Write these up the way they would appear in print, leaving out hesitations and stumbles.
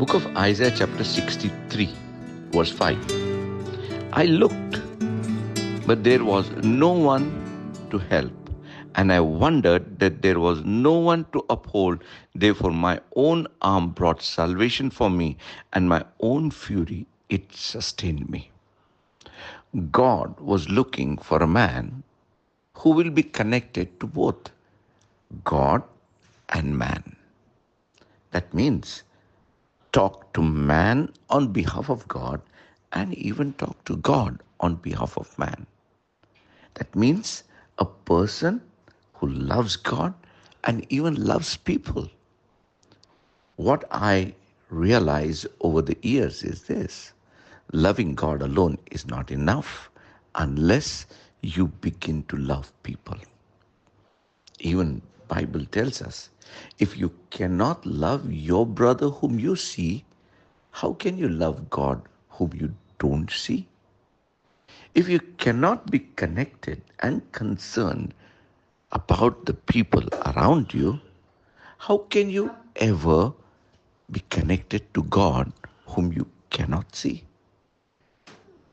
book of Isaiah chapter 63, verse 5. I looked, but there was no one to help, and I wondered that there was no one to uphold. Therefore my own arm brought salvation for me, and my own fury it sustained me. God was looking for a man who will be connected to both God and man. That means talk to man on behalf of God and even talk to God on behalf of man. That means a person who loves God and even loves people. What I realize over the years is this: loving God alone is not enough unless you begin to love people. Even Bible tells us, if you cannot love your brother whom you see, how can you love God whom you don't see? If you cannot be connected and concerned about the people around you, how can you ever be connected to God whom you cannot see?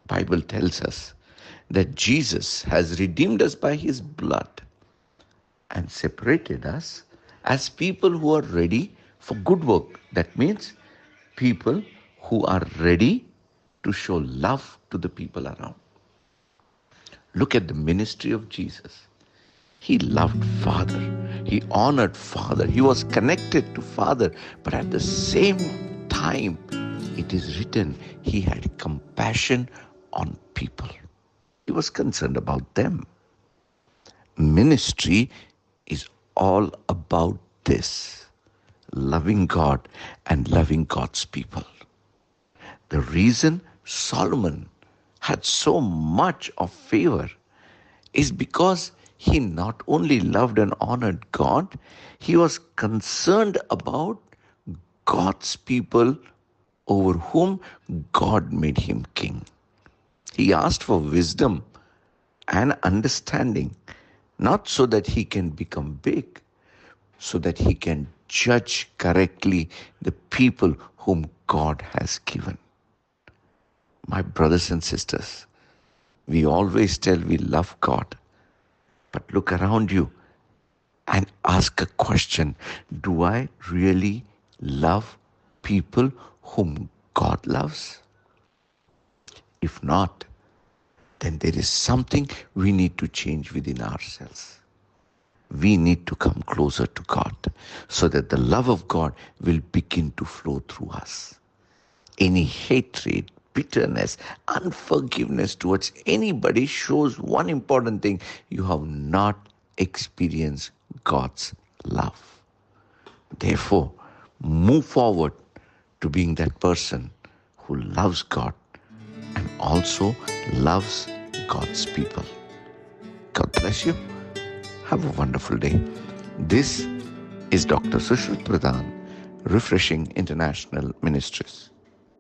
Bible tells us that Jesus has redeemed us by his blood and separated us as people who are ready for good work. That means people who are ready to show love to the people around. Look at the ministry of Jesus. He loved Father. He honored Father. He was connected to Father. But at the same time, it is written, he had compassion on people. He was concerned about them. Ministry is all about this: loving God and loving God's people. The reason Solomon had so much of favor is because he not only loved and honored God, he was concerned about God's people over whom God made him king. He asked for wisdom and understanding, not so that he can become big, so that he can judge correctly the people whom God has given. My brothers and sisters, we always tell we love God, but look around you and ask a question: do I really love people whom God loves? If not, then there is something we need to change within ourselves. We need to come closer to God so that the love of God will begin to flow through us. Any hatred, bitterness, unforgiveness towards anybody shows one important thing: you have not experienced God's love. Therefore, move forward to being that person who loves God and also loves God's people. God bless you. Have a wonderful day. This is Dr. Sushrut Pradhan, Refreshing International Ministries.